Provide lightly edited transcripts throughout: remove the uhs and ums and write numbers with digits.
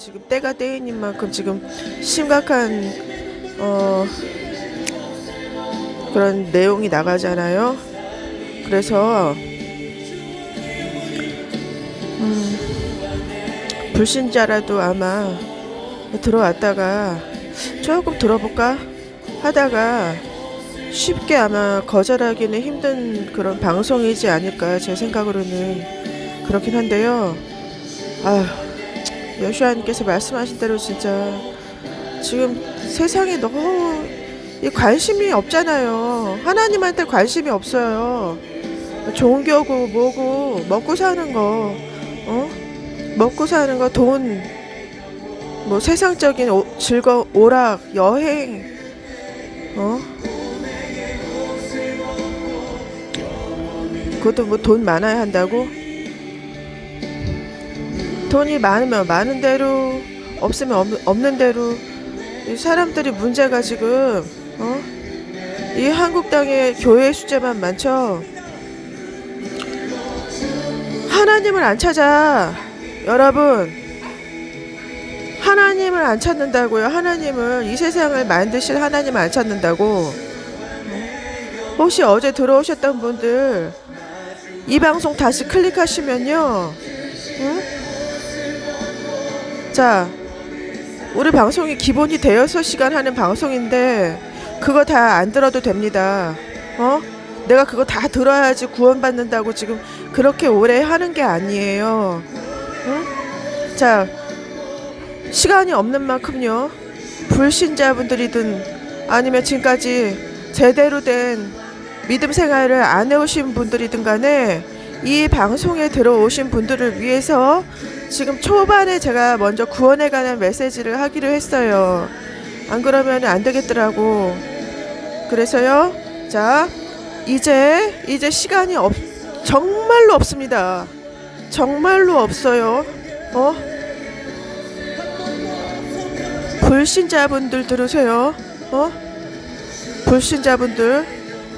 지금 때가 때인 만큼 지금 심각한 그런 내용이 나가잖아요. 그래서 불신자라도 아마 들어왔다가 조금 들어볼까 하다가 쉽게 아마 거절하기는 힘든 그런 방송이지 않을까 제 생각으로는 그렇긴 한데요. 여슈아님께서 말씀하신 대로 진짜 지금 세상에 너무 관심이 없잖아요. 하나님한테 관심이 없어요. 종교고 뭐고 먹고 사는 거, 먹고 사는 거, 돈, 뭐 세상적인 오락, 여행, 그것도 뭐 돈 많아야 한다고? 돈이 많으면 많은 대로, 없으면 없는 대로, 이 사람들이 문제가 지금, 이 한국 땅에 교회 숫자만 많죠? 하나님을 안 찾아. 여러분, 하나님을 안 찾는다고요. 하나님을, 이 세상을 만드실 하나님을 안 찾는다고. 혹시 어제 들어오셨던 분들 이 방송 다시 클릭하시면요, 자, 우리 방송이 기본이 대여섯 시간 하는 방송인데 그거 다 안 들어도 됩니다. 내가 그거 다 들어야지 구원받는다고 지금 그렇게 오래 하는 게 아니에요. 자, 시간이 없는 만큼요, 불신자분들이든 아니면 지금까지 제대로 된 믿음 생활을 안 해오신 분들이든 간에 이 방송에 들어오신 분들을 위해서 지금 초반에 제가 먼저 구원에 관한 메시지를 하기로 했어요. 안 그러면 안 되겠더라고. 그래서요, 자, 이제 시간이 정말로 없습니다. 정말로 없어요. 불신자분들 들으세요. 불신자분들.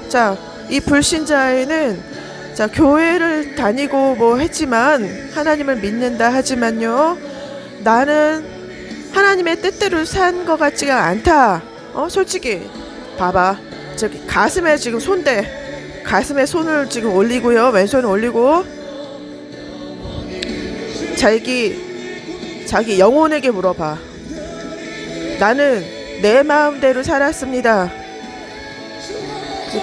자, 이 불신자에는, 자, 교회를 다니고 뭐 했지만 하나님을 믿는다 하지만요, 나는 하나님의 뜻대로 산 것 같지가 않다. 솔직히 봐봐. 저기 가슴에 지금 손대. 가슴에 손을 지금 올리고요. 왼손을 올리고 자기 영혼에게 물어봐. 나는 내 마음대로 살았습니다.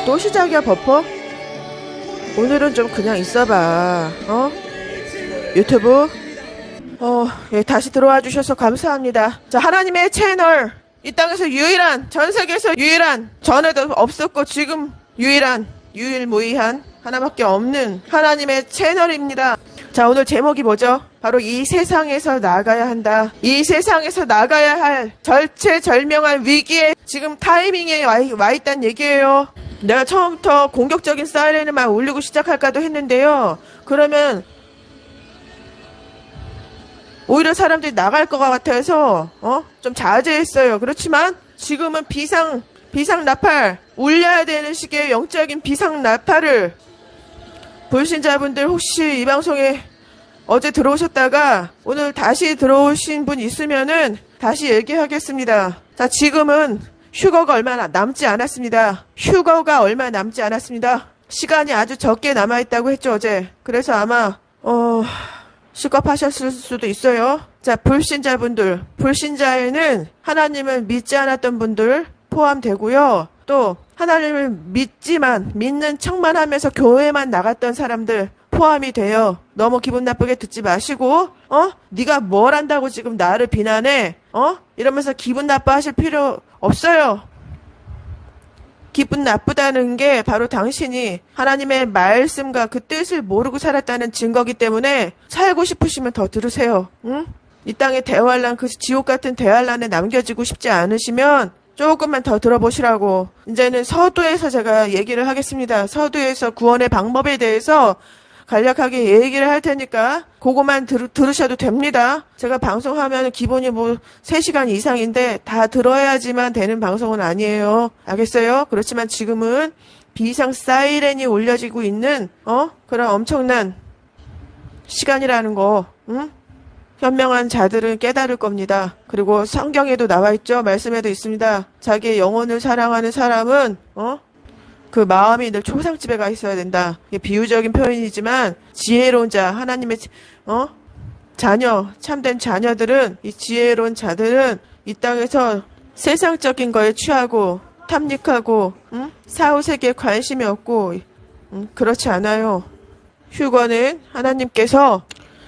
또 시작이야, 버퍼? 오늘은 좀 그냥 있어봐. 유튜브. 예, 다시 들어와 주셔서 감사합니다. 자, 하나님의 채널. 이 땅에서 유일한, 전 세계에서 유일한, 전에도 없었고 지금 유일무이한 하나밖에 없는 하나님의 채널입니다. 자, 오늘 제목이 뭐죠? 바로 이 세상에서 나가야 한다. 이 세상에서 나가야 할 절체절명한 위기에 지금 타이밍에 와 있다는 얘기예요. 내가 처음부터 공격적인 사이렌을 막 울리고 시작할까도 했는데요. 그러면 오히려 사람들이 나갈 것 같아서 좀 자제했어요. 그렇지만 지금은 비상 나팔 울려야 되는 시기에 영적인 비상 나팔을, 불신자분들 혹시 이 방송에 어제 들어오셨다가 오늘 다시 들어오신 분 있으면은 다시 얘기하겠습니다. 자, 지금은 휴거가 얼마 남지 않았습니다. 휴거가 얼마 남지 않았습니다. 시간이 아주 적게 남아있다고 했죠, 어제. 그래서 아마 실컷하셨을 수도 있어요. 자, 불신자분들, 불신자에는 하나님을 믿지 않았던 분들 포함되고요. 또 하나님을 믿는 척만 하면서 교회만 나갔던 사람들 포함이 돼요. 너무 기분 나쁘게 듣지 마시고, 네가 뭘 한다고 지금 나를 비난해? 이러면서 기분 나빠하실 필요 없어요. 기분 나쁘다는 게 바로 당신이 하나님의 말씀과 그 뜻을 모르고 살았다는 증거기 때문에 살고 싶으시면 더 들으세요. 이 땅의 대환란, 그 지옥 같은 대환란에 남겨지고 싶지 않으시면 조금만 더 들어보시라고. 이제는 서두에서 제가 얘기를 하겠습니다. 서두에서 구원의 방법에 대해서 간략하게 얘기를 할 테니까 그거만 들으셔도 됩니다. 제가 방송하면 기본이 뭐 3시간 이상인데 다 들어야지만 되는 방송은 아니에요. 알겠어요? 그렇지만 지금은 비상 사이렌이 울려지고 있는 그런 엄청난 시간이라는 거, 현명한 자들은 깨달을 겁니다. 그리고 성경에도 나와 있죠. 말씀에도 있습니다. 자기의 영혼을 사랑하는 사람은 그 마음이 늘 초상집에 가 있어야 된다. 이게 비유적인 표현이지만 지혜로운 자, 하나님의 자녀, 참된 자녀들은, 이 지혜로운 자들은 이 땅에서 세상적인 거에 취하고 탐닉하고 사후세계에 관심이 없고 그렇지 않아요. 휴거는 하나님께서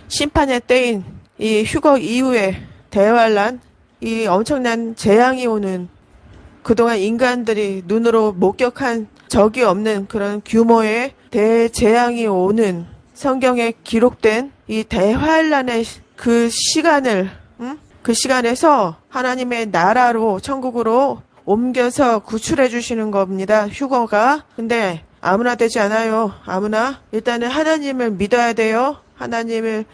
심판의 때인 이 휴거 이후에 대환란, 이 엄청난 재앙이 오는, 그동안 인간들이 눈으로 목격한 적이 없는 그런 규모의 대재앙이 오는 성경에 기록된 이 대환란의 그 시간을, 그 시간에서 하나님의 나라로, 천국으로 옮겨서 구출해 주시는 겁니다. 휴거가. 근데 아무나 되지 않아요. 아무나. 일단은 하나님을 믿어야 돼요. 하나님을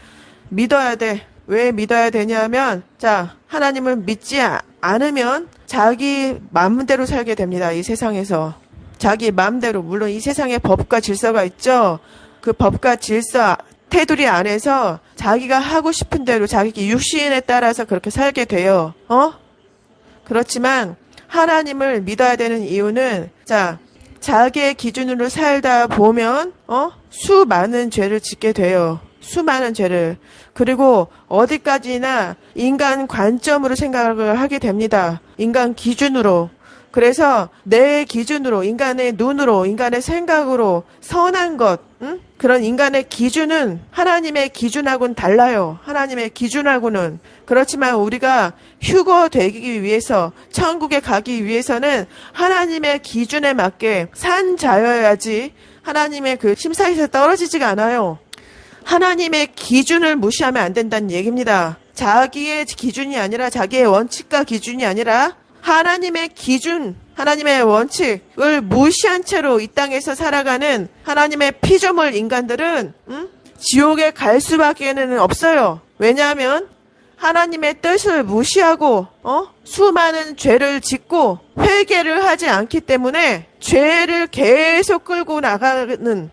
믿어야 돼. 왜 믿어야 되냐면, 자, 하나님을 믿지 않으면 자기 마음대로 살게 됩니다. 이 세상에서. 자기 마음대로. 물론 이 세상에 법과 질서가 있죠. 그 법과 질서, 테두리 안에서 자기가 하고 싶은 대로 자기 육신에 따라서 그렇게 살게 돼요. 그렇지만 하나님을 믿어야 되는 이유는, 자, 자기의 기준으로 살다 보면 수많은 죄를 짓게 돼요. 수많은 죄를. 그리고 어디까지나 인간 관점으로 생각을 하게 됩니다. 인간 기준으로. 그래서 내 기준으로, 인간의 눈으로, 인간의 생각으로 선한 것, 그런 인간의 기준은 하나님의 기준하고는 달라요. 하나님의 기준하고는. 그렇지만 우리가 휴거되기 위해서, 천국에 가기 위해서는 하나님의 기준에 맞게 산 자여야지 하나님의 그 심사에서 떨어지지가 않아요. 하나님의 기준을 무시하면 안 된다는 얘기입니다. 자기의 기준이 아니라, 자기의 원칙과 기준이 아니라 하나님의 기준, 하나님의 원칙을 무시한 채로 이 땅에서 살아가는 하나님의 피조물 인간들은 지옥에 갈 수밖에는 없어요. 왜냐하면 하나님의 뜻을 무시하고 수많은 죄를 짓고 회개를 하지 않기 때문에 죄를 계속 끌고 나가는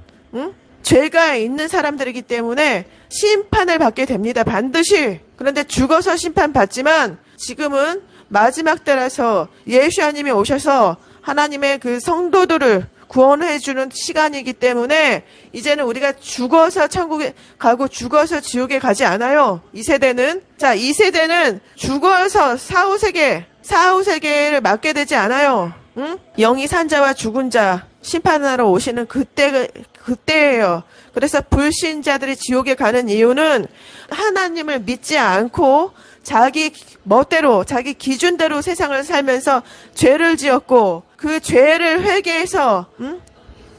죄가 있는 사람들이기 때문에 심판을 받게 됩니다. 반드시. 그런데 죽어서 심판받지만 지금은 마지막 때라서 예수님이 오셔서 하나님의 그 성도들을 구원해주는 시간이기 때문에 이제는 우리가 죽어서 천국에 가고 죽어서 지옥에 가지 않아요. 이 세대는. 자, 이 세대는 죽어서 사후세계를 맞게 되지 않아요. 영이 산 자와 죽은 자 심판하러 오시는 그때예요. 그래서 불신자들이 지옥에 가는 이유는 하나님을 믿지 않고 자기 멋대로, 자기 기준대로 세상을 살면서 죄를 지었고 그 죄를 회개해서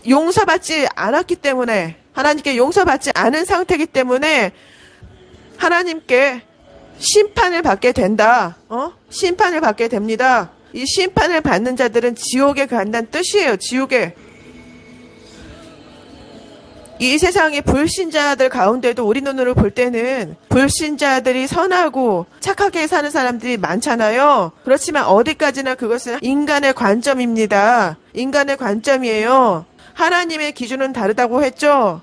용서받지 않았기 때문에, 하나님께 용서받지 않은 상태이기 때문에 하나님께 심판을 받게 된다. 심판을 받게 됩니다. 이 심판을 받는 자들은 지옥에 간다는 뜻이에요. 지옥에. 이 세상의 불신자들 가운데도 우리 눈으로 볼 때는 불신자들이 선하고 착하게 사는 사람들이 많잖아요. 그렇지만 어디까지나 그것은 인간의 관점입니다. 인간의 관점이에요. 하나님의 기준은 다르다고 했죠.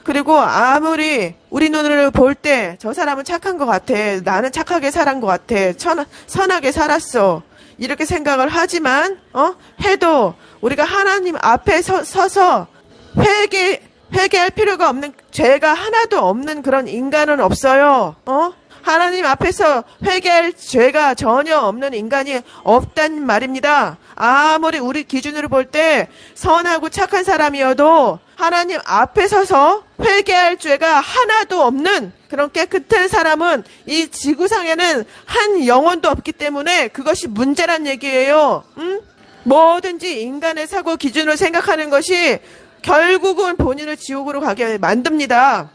그리고 아무리 우리 눈으로 볼 때 저 사람은 착한 것 같아. 나는 착하게 살은 것 같아. 선하게 살았어. 이렇게 생각을 하지만 해도 우리가 하나님 앞에 서서 회개할 필요가 없는, 죄가 하나도 없는 그런 인간은 없어요. 하나님 앞에서 회개할 죄가 전혀 없는 인간이 없단 말입니다. 아무리 우리 기준으로 볼 때 선하고 착한 사람이어도 하나님 앞에 서서 회개할 죄가 하나도 없는 그런 깨끗한 사람은 이 지구상에는 한 영혼도 없기 때문에 그것이 문제란 얘기예요. 뭐든지 인간의 사고 기준으로 생각하는 것이 결국은 본인을 지옥으로 가게 만듭니다.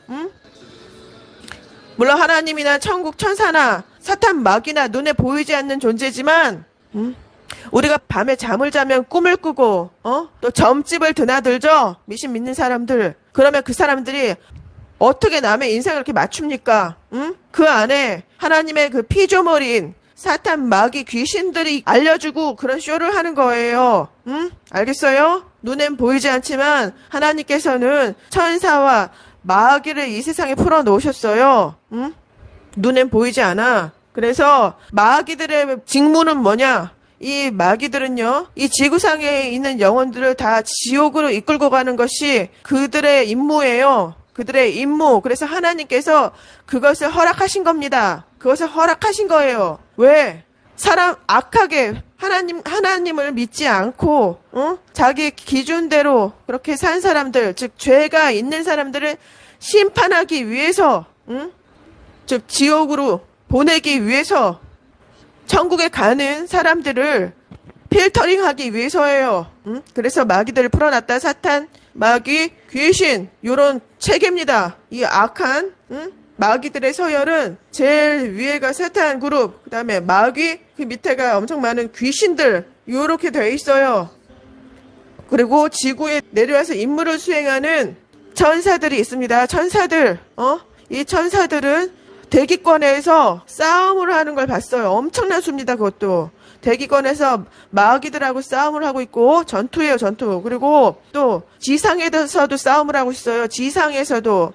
물론 하나님이나 천국 천사나 사탄 마귀나 눈에 보이지 않는 존재지만 우리가 밤에 잠을 자면 꿈을 꾸고 또 점집을 드나들죠. 미신 믿는 사람들. 그러면 그 사람들이 어떻게 남의 인생을 이렇게 맞춥니까? 그 안에 하나님의 그 피조물인 사탄 마귀 귀신들이 알려주고 그런 쇼를 하는 거예요. 알겠어요? 눈엔 보이지 않지만 하나님께서는 천사와 마귀를 이 세상에 풀어놓으셨어요. 눈엔 보이지 않아. 그래서 마귀들의 직무는 뭐냐? 이 마귀들은요, 이 지구상에 있는 영혼들을 다 지옥으로 이끌고 가는 것이 그들의 임무예요. 그들의 임무. 그래서 하나님께서 그것을 허락하신 겁니다. 그것을 허락하신 거예요. 왜? 사람 악하게 하나님을 믿지 않고 자기 기준대로 그렇게 산 사람들, 즉 죄가 있는 사람들을 심판하기 위해서, 즉 지옥으로 보내기 위해서 천국에 가는 사람들을 필터링하기 위해서예요. 그래서 마귀들을 풀어놨다. 사탄, 마귀, 귀신 요런 체계입니다. 이 악한 마귀들의 서열은 제일 위에가 사탄 그룹, 그 다음에 마귀, 그 밑에가 엄청 많은 귀신들 요렇게 돼 있어요. 그리고 지구에 내려와서 임무를 수행하는 천사들이 있습니다. 천사들, 이 천사들은 대기권에서 싸움을 하는 걸 봤어요. 엄청난 수입니다. 그것도 대기권에서 마귀들하고 싸움을 하고 있고 전투예요. 전투. 그리고 또 지상에서도 싸움을 하고 있어요. 지상에서도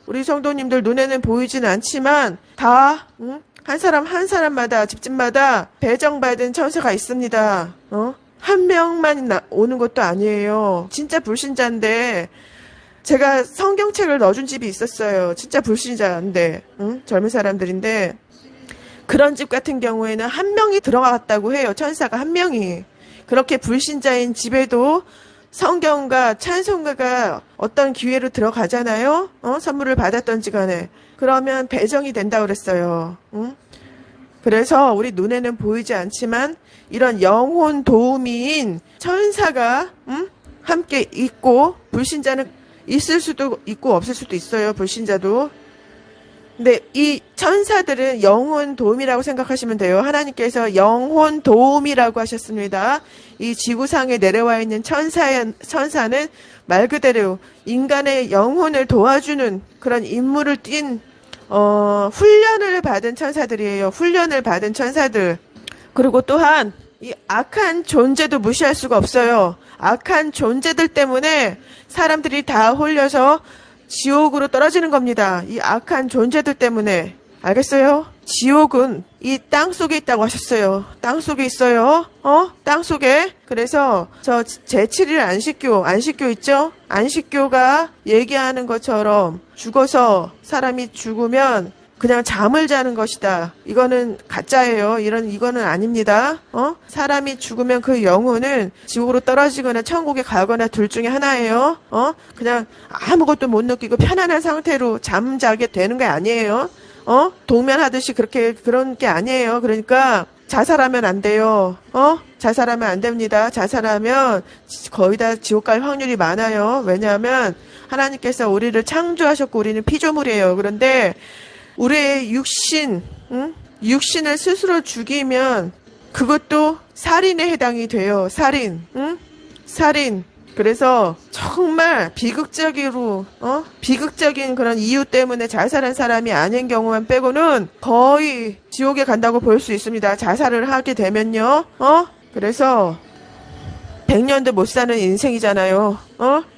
우리 성도님들 눈에는 보이진 않지만 다 한 사람 한 사람마다 집집마다 배정받은 천사가 있습니다. 한 명만 오는 것도 아니에요. 진짜 불신자인데 제가 성경책을 넣어준 집이 있었어요. 진짜 불신자인데, 젊은 사람들인데, 그런 집 같은 경우에는 한 명이 들어갔다고 해요. 천사가 한 명이. 그렇게 불신자인 집에도 성경과 찬송가가 어떤 기회로 들어가잖아요. 선물을 받았던지 간에. 그러면 배정이 된다고 그랬어요. 그래서 우리 눈에는 보이지 않지만 이런 영혼 도우미인 천사가 함께 있고, 불신자는 있을 수도 있고 없을 수도 있어요. 불신자도. 근데 이 천사들은 영혼 도움이라고 생각하시면 돼요. 하나님께서 영혼 도움이라고 하셨습니다. 이 지구상에 내려와 있는 천사는 말 그대로 인간의 영혼을 도와주는 그런 임무를 띈 훈련을 받은 천사들이에요. 훈련을 받은 천사들. 그리고 또한 이 악한 존재도 무시할 수가 없어요. 악한 존재들 때문에 사람들이 다 홀려서 지옥으로 떨어지는 겁니다. 이 악한 존재들 때문에. 알겠어요? 지옥은 이 땅 속에 있다고 하셨어요. 땅 속에 있어요. 땅 속에. 그래서 저 제7일 안식교 있죠? 안식교가 얘기하는 것처럼 죽어서 사람이 죽으면 그냥 잠을 자는 것이다. 이거는 가짜예요. 이거는 아닙니다. 사람이 죽으면 그 영혼은 지옥으로 떨어지거나 천국에 가거나 둘 중에 하나예요. 그냥 아무것도 못 느끼고 편안한 상태로 잠자게 되는 게 아니에요. 동면하듯이 그런 게 아니에요. 그러니까 자살하면 안 돼요. 자살하면 안 됩니다. 자살하면 거의 다 지옥 갈 확률이 많아요. 왜냐하면 하나님께서 우리를 창조하셨고 우리는 피조물이에요. 그런데 우리의 육신을 스스로 죽이면 그것도 살인에 해당이 돼요. 살인. 그래서 정말 비극적인 그런 이유 때문에 자살한 사람이 아닌 경우만 빼고는 거의 지옥에 간다고 볼 수 있습니다. 자살을 하게 되면요. 그래서 100년도 못 사는 인생이잖아요.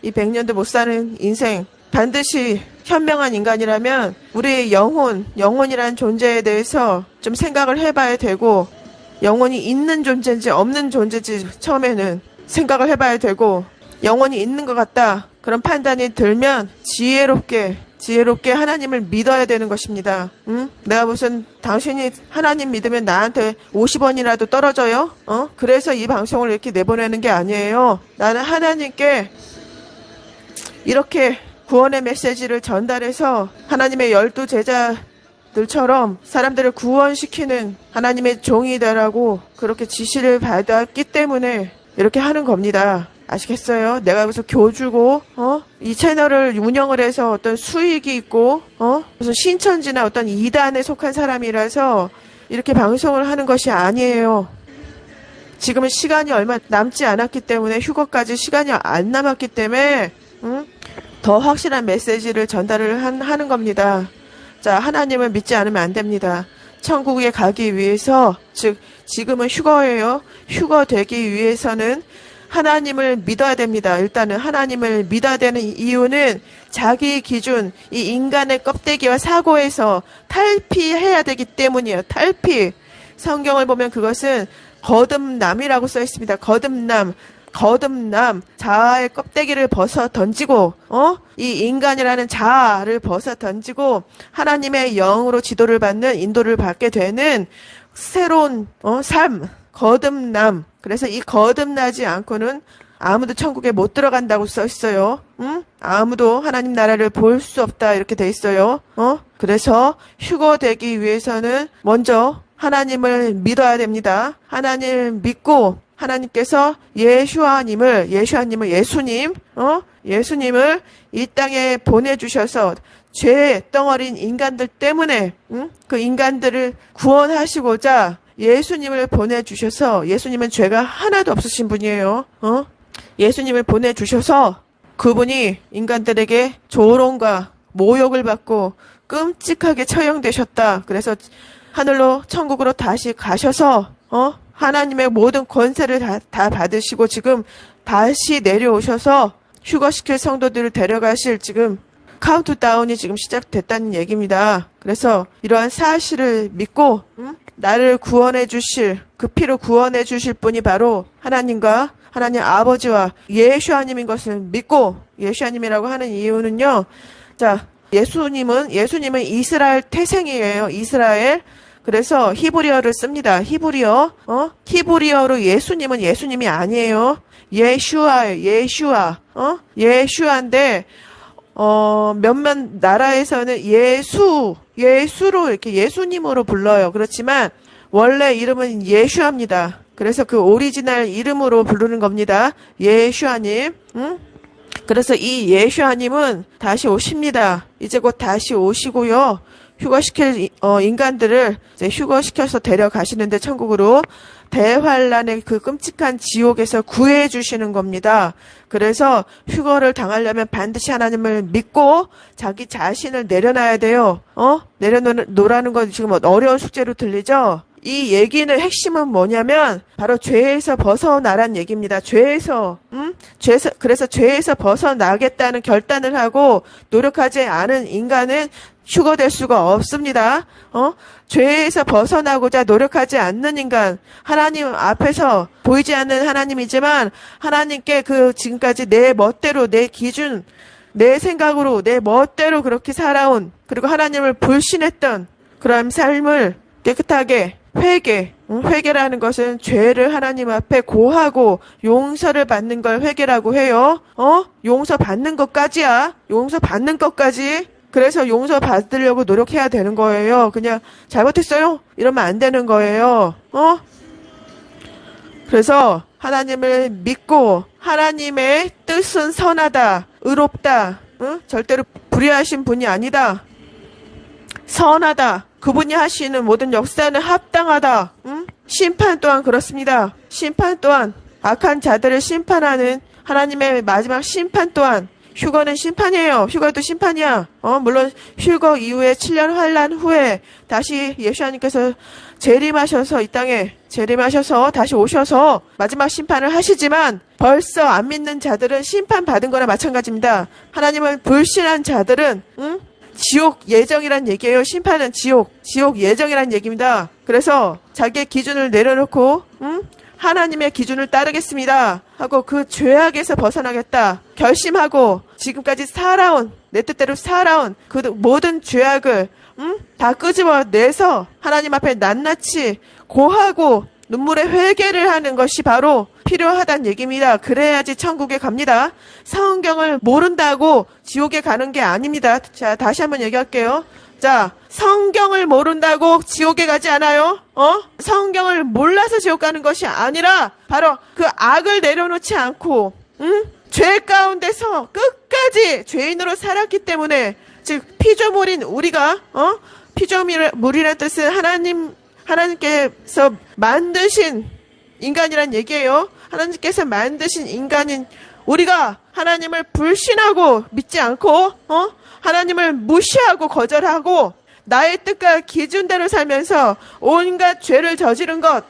이 100년도 못 사는 인생. 반드시 현명한 인간이라면 우리의 영혼이라는 존재에 대해서 좀 생각을 해봐야 되고, 영혼이 있는 존재인지 없는 존재인지 처음에는 생각을 해봐야 되고, 영혼이 있는 것 같다. 그런 판단이 들면 지혜롭게 하나님을 믿어야 되는 것입니다. 내가 무슨 당신이 하나님 믿으면 나한테 50원이라도 떨어져요? 그래서 이 방송을 이렇게 내보내는 게 아니에요. 나는 하나님께 이렇게 구원의 메시지를 전달해서 하나님의 12 제자들처럼 사람들을 구원시키는 하나님의 종이 되라고 그렇게 지시를 받았기 때문에 이렇게 하는 겁니다. 아시겠어요? 내가 무슨 교주고, 이 채널을 운영을 해서 어떤 수익이 있고, 무슨 신천지나 어떤 이단에 속한 사람이라서 이렇게 방송을 하는 것이 아니에요. 지금은 시간이 얼마 남지 않았기 때문에, 휴거까지 시간이 안 남았기 때문에, 더 확실한 메시지를 전달을 하는 겁니다. 자, 하나님을 믿지 않으면 안 됩니다. 천국에 가기 위해서, 즉, 지금은 휴거예요. 휴거 되기 위해서는 하나님을 믿어야 됩니다. 일단은 하나님을 믿어야 되는 이유는 자기 기준, 이 인간의 껍데기와 사고에서 탈피해야 되기 때문이에요. 탈피. 성경을 보면 그것은 거듭남이라고 써 있습니다. 거듭남, 자아의 껍데기를 벗어 던지고, 이 인간이라는 자아를 벗어 던지고, 하나님의 영으로 지도를 받는, 인도를 받게 되는 새로운, 삶, 거듭남. 그래서 이 거듭나지 않고는 아무도 천국에 못 들어간다고 써 있어요. 아무도 하나님 나라를 볼 수 없다. 이렇게 돼 있어요. 그래서 휴거되기 위해서는 먼저 하나님을 믿어야 됩니다. 하나님을 믿고 하나님께서 예수님을 이 땅에 보내주셔서 죄 덩어리인 인간들 때문에 그 인간들을 구원하시고자 예수님을 보내주셔서, 예수님은 죄가 하나도 없으신 분이에요. 예수님을 보내주셔서 그분이 인간들에게 조롱과 모욕을 받고 끔찍하게 처형되셨다. 그래서 하늘로 천국으로 다시 가셔서 하나님의 모든 권세를 다 받으시고 지금 다시 내려오셔서 휴거시킬 성도들을 데려가실 지금 카운트다운이 지금 시작됐다는 얘기입니다. 그래서 이러한 사실을 믿고 나를 구원해 주실, 그 피로 구원해 주실 분이 바로 하나님과 하나님 아버지와 예수님인 것을 믿고, 예수님이라고 하는 이유는요. 자, 예수님은 이스라엘 태생이에요. 이스라엘. 그래서 히브리어를 씁니다. 히브리어로 예수님은 예수님이 아니에요. 예슈아인데 몇몇 나라에서는 예수로 이렇게 예수님으로 불러요. 그렇지만 원래 이름은 예슈아입니다. 그래서 그 오리지널 이름으로 부르는 겁니다. 예슈아님. 그래서 이 예슈아님은 다시 오십니다. 이제 곧 다시 오시고요. 휴거시킬 인간들을 이제 휴거시켜서 데려가시는데 천국으로 대환란의 그 끔찍한 지옥에서 구해 주시는 겁니다. 그래서 휴거를 당하려면 반드시 하나님을 믿고 자기 자신을 내려놔야 돼요. 내려놓으라는 건 지금 어려운 숙제로 들리죠? 이 얘기는 핵심은 뭐냐면 바로 죄에서 벗어나란 얘기입니다. 그래서 죄에서 벗어나겠다는 결단을 하고 노력하지 않은 인간은 휴거될 수가 없습니다. 죄에서 벗어나고자 노력하지 않는 인간, 하나님 앞에서 보이지 않는 하나님이지만 하나님께 지금까지 내 멋대로, 내 기준, 내 생각으로, 내 멋대로 그렇게 살아온, 그리고 하나님을 불신했던 그런 삶을 깨끗하게 회개라는 것은 죄를 하나님 앞에 고하고 용서를 받는 걸 회개라고 해요. 용서받는 것까지야. 용서받는 것까지. 그래서 용서받으려고 노력해야 되는 거예요. 그냥 잘못했어요? 이러면 안 되는 거예요. 그래서 하나님을 믿고 하나님의 뜻은 선하다, 의롭다, 절대로 불의하신 분이 아니다. 선하다. 그분이 하시는 모든 역사는 합당하다. 심판 또한 그렇습니다. 심판 또한 악한 자들을 심판하는 하나님의 마지막 심판 또한 휴거는 심판이에요. 휴거도 심판이야. 물론 휴거 이후에 7년 환란 후에 다시 예수님께서 재림하셔서 이 땅에 재림하셔서 다시 오셔서 마지막 심판을 하시지만 벌써 안 믿는 자들은 심판받은 거나 마찬가지입니다. 하나님을 불신한 자들은 지옥 예정이란 얘기예요. 심판은 지옥 예정이란 얘기입니다. 그래서 자기의 기준을 내려놓고 하나님의 기준을 따르겠습니다 하고 그 죄악에서 벗어나겠다 결심하고 지금까지 살아온, 내 뜻대로 살아온 그 모든 죄악을 다 끄집어내서 하나님 앞에 낱낱이 고하고 눈물의 회개를 하는 것이 바로 필요하다는 얘기입니다. 그래야지 천국에 갑니다. 성경을 모른다고 지옥에 가는 게 아닙니다. 자, 다시 한번 얘기할게요. 자, 성경을 모른다고 지옥에 가지 않아요. 성경을 몰라서 지옥 가는 것이 아니라 바로 그 악을 내려놓지 않고 죄 가운데서 끝까지 죄인으로 살았기 때문에, 즉 피조물인 우리가 피조물이라는 뜻은 하나님께서 만드신 인간이란 얘기예요. 하나님께서 만드신 인간인 우리가 하나님을 불신하고 믿지 않고 하나님을 무시하고 거절하고 나의 뜻과 기준대로 살면서 온갖 죄를 저지른 것,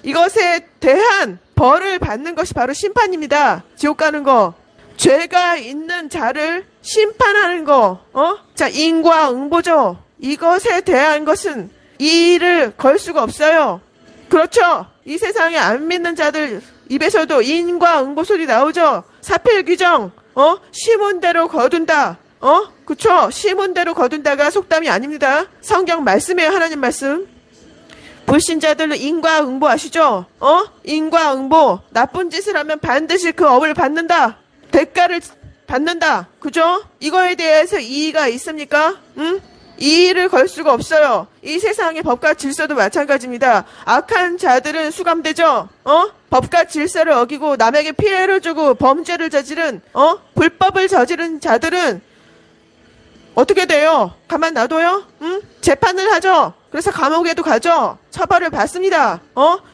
이것에 대한 벌을 받는 것이 바로 심판입니다. 지옥 가는 거. 죄가 있는 자를 심판하는 거. 자, 인과응보죠. 이것에 대한 것은 이 일을 걸 수가 없어요. 그렇죠? 이 세상에 안 믿는 자들 입에서도 인과응보 소리 나오죠? 사필규정, 심은 대로 거둔다. 그쵸? 심은 대로 거둔다가 속담이 아닙니다. 성경 말씀이에요, 하나님 말씀. 불신자들은 인과응보 아시죠? 인과응보. 나쁜 짓을 하면 반드시 그 업을 받는다. 대가를 받는다. 그죠? 이거에 대해서 이의가 있습니까? 이의를 걸 수가 없어요. 이 세상의 법과 질서도 마찬가지입니다. 악한 자들은 수감되죠? 법과 질서를 어기고 남에게 피해를 주고 범죄를 저지른, 불법을 저지른 자들은 어떻게 돼요? 가만 놔둬요? 재판을 하죠? 그래서 감옥에도 가죠? 처벌을 받습니다.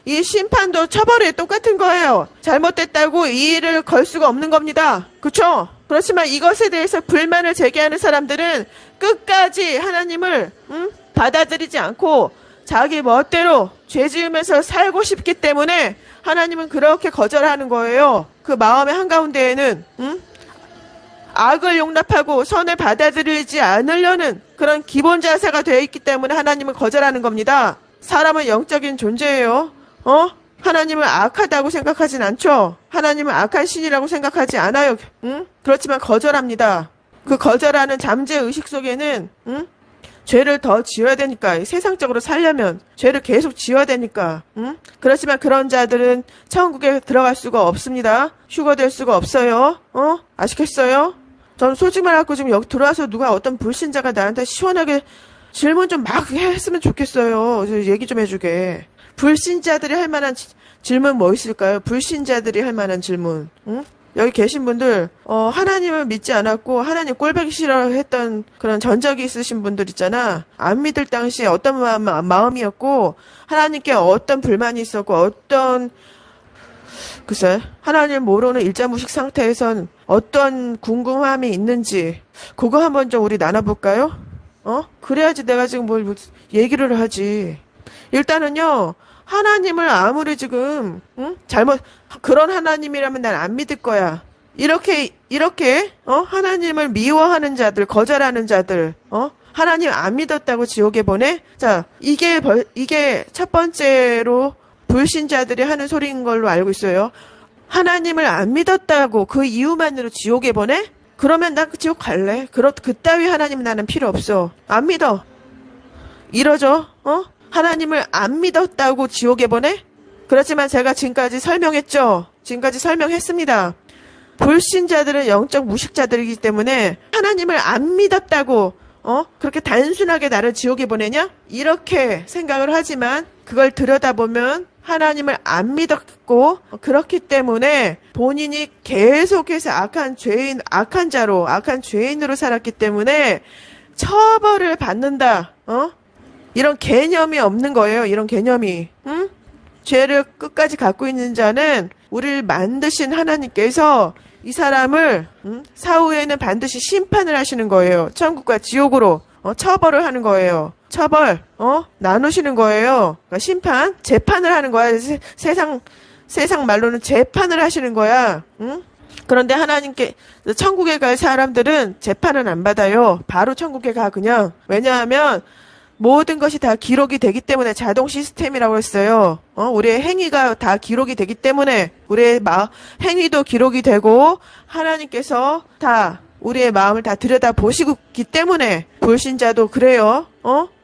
이 심판도 처벌이 똑같은 거예요. 잘못됐다고 이의를 걸 수가 없는 겁니다. 그쵸? 그렇지만 이것에 대해서 불만을 제기하는 사람들은 끝까지 하나님을 받아들이지 않고 자기 멋대로 죄 지으면서 살고 싶기 때문에 하나님은 그렇게 거절하는 거예요. 그 마음의 한가운데에는 악을 용납하고 선을 받아들이지 않으려는 그런 기본 자세가 되어 있기 때문에 하나님은 거절하는 겁니다. 사람은 영적인 존재예요. 하나님을 악하다고 생각하진 않죠. 하나님은 악한 신이라고 생각하지 않아요. 그렇지만 거절합니다. 그 거절하는 잠재의식 속에는 죄를 더 지어야 되니까, 세상적으로 살려면 죄를 계속 지어야 되니까. 그렇지만 그런 자들은 천국에 들어갈 수가 없습니다. 휴거될 수가 없어요. 아시겠어요? 저는 솔직히 말하고 지금 여기 들어와서 누가 어떤 불신자가 나한테 시원하게 질문 좀 막 했으면 좋겠어요. 얘기 좀 해주게. 불신자들이 할 만한 질문 뭐 있을까요? 불신자들이 할 만한 질문. 여기 계신 분들, 하나님을 믿지 않았고, 하나님 꼴보기 싫어했던 그런 전적이 있으신 분들 있잖아. 안 믿을 당시에 어떤 마음이었고, 하나님께 어떤 불만이 있었고, 글쎄, 하나님 모르는 일자무식 상태에선 어떤 궁금함이 있는지, 그거 한번 좀 우리 나눠볼까요? 그래야지 내가 지금 뭘 얘기를 하지. 일단은요, 하나님을 아무리 지금, 그런 하나님이라면 난 안 믿을 거야. 이렇게, 하나님을 미워하는 자들, 거절하는 자들, 하나님 안 믿었다고 지옥에 보내? 자, 이게 첫 번째로 불신자들이 하는 소리인 걸로 알고 있어요. 하나님을 안 믿었다고 그 이유만으로 지옥에 보내? 그러면 나 그 지옥 갈래. 그따위 하나님 나는 필요 없어. 안 믿어. 이러죠? 하나님을 안 믿었다고 지옥에 보내? 그렇지만 제가 지금까지 설명했죠? 지금까지 설명했습니다. 불신자들은 영적 무식자들이기 때문에 하나님을 안 믿었다고 그렇게 단순하게 나를 지옥에 보내냐? 이렇게 생각을 하지만 그걸 들여다보면 하나님을 안 믿었고 그렇기 때문에 본인이 계속해서 악한 자로, 악한 죄인으로 살았기 때문에 처벌을 받는다. 이런 개념이 없는 거예요. 이런 개념이. 죄를 끝까지 갖고 있는 자는 우리를 만드신 하나님께서 이 사람을 사후에는 반드시 심판을 하시는 거예요. 천국과 지옥으로 처벌을 하는 거예요. 처벌 나누시는 거예요. 그러니까 심판, 재판을 하는 거야. 세상 말로는 재판을 하시는 거야. 그런데 하나님께 천국에 갈 사람들은 재판은 안 받아요. 바로 천국에 가 그냥. 왜냐하면 모든 것이 다 기록이 되기 때문에 자동 시스템이라고 했어요. 우리의 행위가 다 기록이 되기 때문에 우리의 행위도 기록이 되고 하나님께서 다 우리의 마음을 다 들여다 보시기 때문에 불신자도 그래요.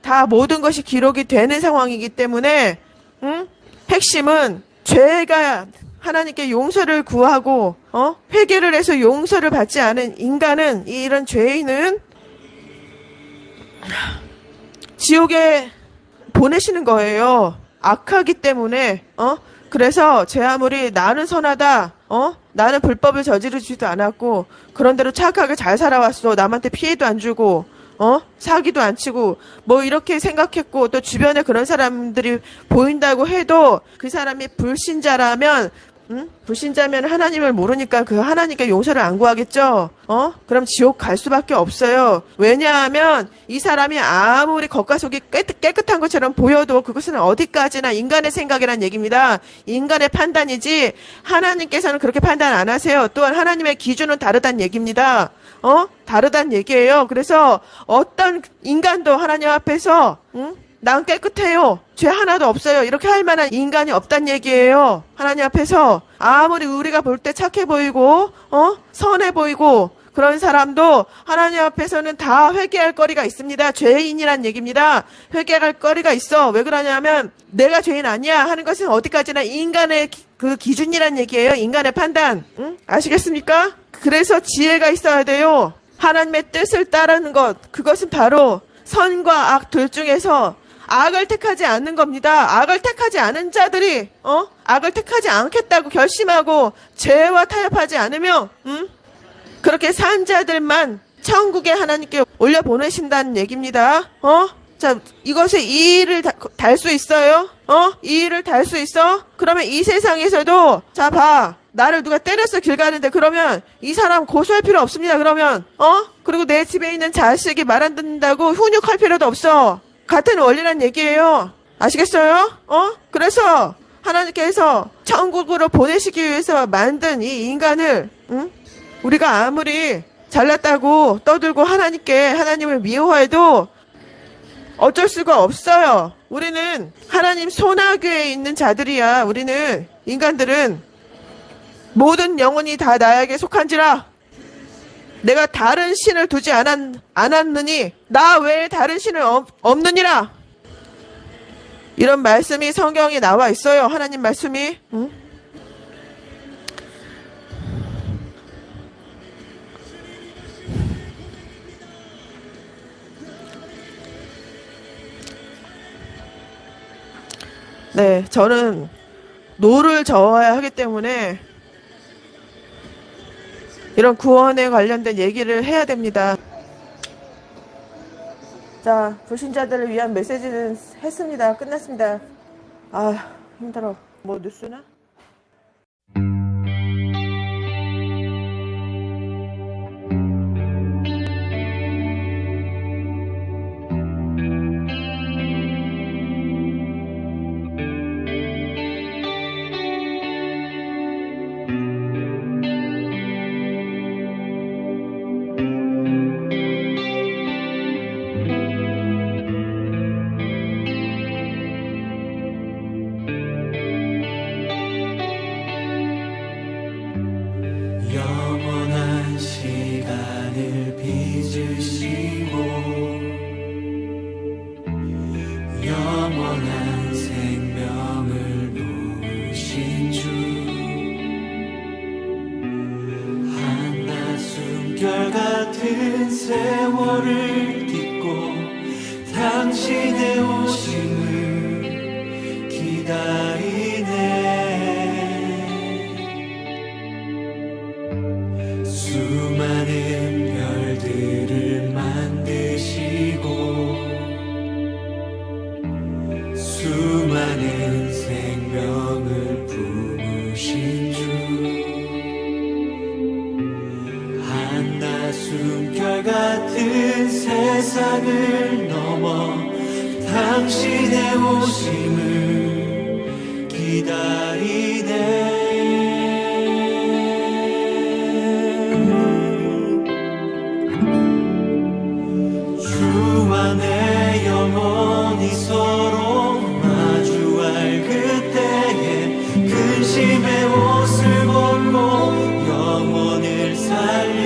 다 모든 것이 기록이 되는 상황이기 때문에 핵심은 죄가 하나님께 용서를 구하고 회개를 해서 용서를 받지 않은 인간은 이런 죄인은 지옥에 보내시는 거예요. 악하기 때문에. 그래서 제 아무리 나는 선하다. 나는 불법을 저지르지도 않았고 그런대로 착하게 잘 살아왔어. 남한테 피해도 안 주고 사기도 안 치고 뭐 이렇게 생각했고 또 주변에 그런 사람들이 보인다고 해도 그 사람이 불신자라면 불신자면 하나님을 모르니까 그 하나님께 용서를 안 구하겠죠? 그럼 지옥 갈 수밖에 없어요. 왜냐하면 이 사람이 아무리 겉과 속이 깨끗한 것처럼 보여도 그것은 어디까지나 인간의 생각이란 얘기입니다. 인간의 판단이지 하나님께서는 그렇게 판단 안 하세요. 또한 하나님의 기준은 다르단 얘기입니다. 다르단 얘기예요. 그래서 어떤 인간도 하나님 앞에서 난 깨끗해요. 죄 하나도 없어요. 이렇게 할 만한 인간이 없단 얘기예요. 하나님 앞에서 아무리 우리가 볼 때 착해 보이고 선해 보이고 그런 사람도 하나님 앞에서는 다 회개할 거리가 있습니다. 죄인이란 얘기입니다. 회개할 거리가 있어. 왜 그러냐면 내가 죄인 아니야 하는 것은 어디까지나 인간의 그 기준이란 얘기예요. 인간의 판단. 아시겠습니까? 그래서 지혜가 있어야 돼요. 하나님의 뜻을 따르는 것. 그것은 바로 선과 악 둘 중에서 악을 택하지 않는 겁니다. 악을 택하지 않은 자들이 악을 택하지 않겠다고 결심하고 죄와 타협하지 않으며 그렇게 산 자들만 천국에 하나님께 올려보내신다는 얘기입니다. 자, 이것에 이의를 달 수 있어요? 이의를 달 수 있어? 그러면 이 세상에서도 자 봐. 나를 누가 때렸어 길 가는데 그러면 이 사람 고소할 필요 없습니다. 그러면 그리고 내 집에 있는 자식이 말 안 듣는다고 훈육할 필요도 없어. 같은 원리란 얘기예요. 아시겠어요? 그래서 하나님께서 천국으로 보내시기 위해서 만든 이 인간을 우리가 아무리 잘났다고 떠들고 하나님을 미워해도 어쩔 수가 없어요. 우리는 하나님 손아귀에 있는 자들이야. 우리는 인간들은 모든 영혼이 다 나에게 속한지라 내가 다른 신을 두지 않았느니 나 외에 다른 신은 없느니라. 이런 말씀이 성경에 나와 있어요. 하나님 말씀이. 네, 저는 노를 저어야 하기 때문에 이런 구원에 관련된 얘기를 해야 됩니다. 자, 불신자들을 위한 메시지는 했습니다. 끝났습니다. 아, 힘들어. 뭐 뉴스나? 영원한 시간을 빚으시고 영원한 생명을 놓으신 주 한낮 숨결 같은 세월을 딛고 당신의 오심을 기다리네. 수많은 별들을 만드시고 수많은 생명을 품으신 주 한낮 숨결 같은 세상을 넘어 당신의 오심을 기다리네. 내 영혼이 서로 마주할 그때에 근심의 옷을 벗고 영혼을 살리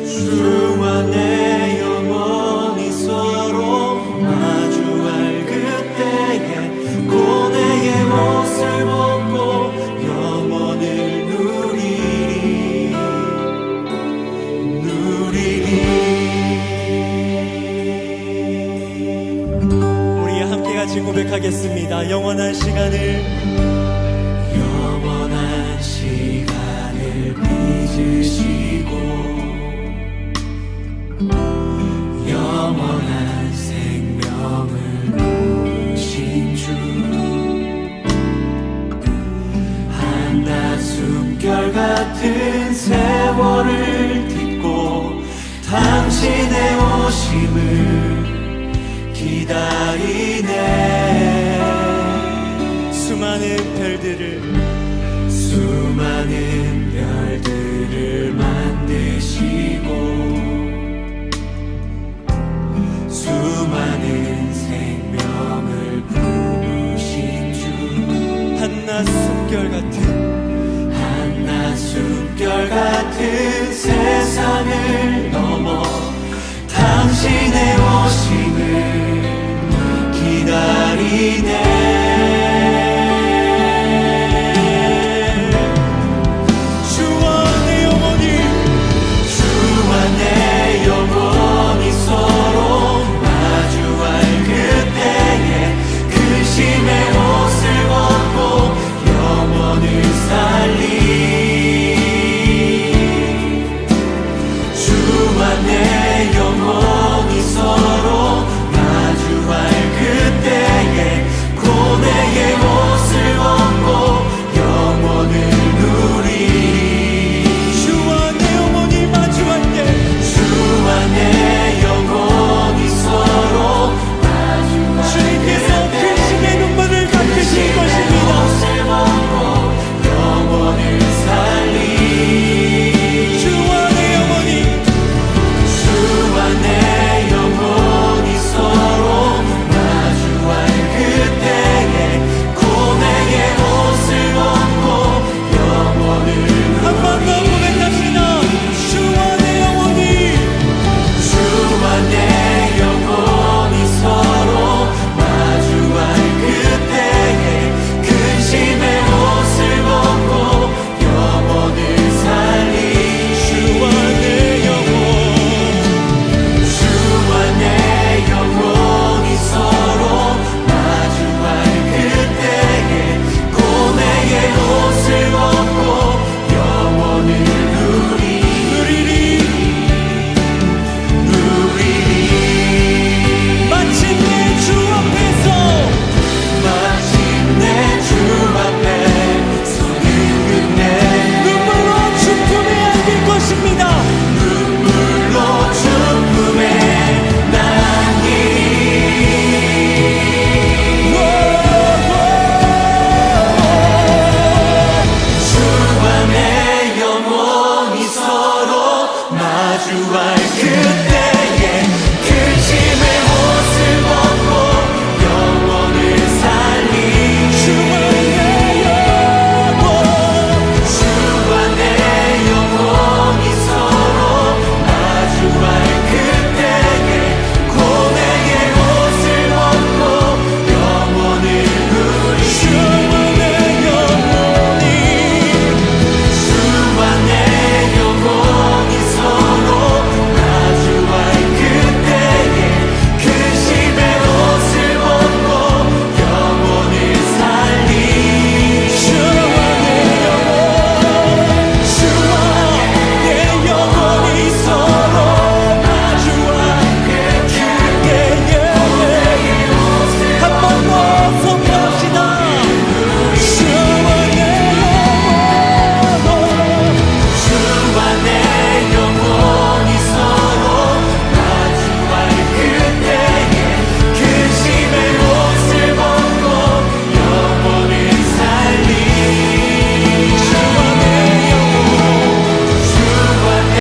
주와 내 영혼이 서로 마주할 그때에 고뇌의 옷을 벗고 영혼을 누리리. 우리 함께 같이 고백하겠습니다. 영원한 시간을 빚으시고 영원한 생명을 놓으신 주 같은 세월을 딛고 당신의 오심을 기다리네. 수많은 별들을 만드시고 수많은 생명을 품으신 주, 한낱 숨결 같은 세상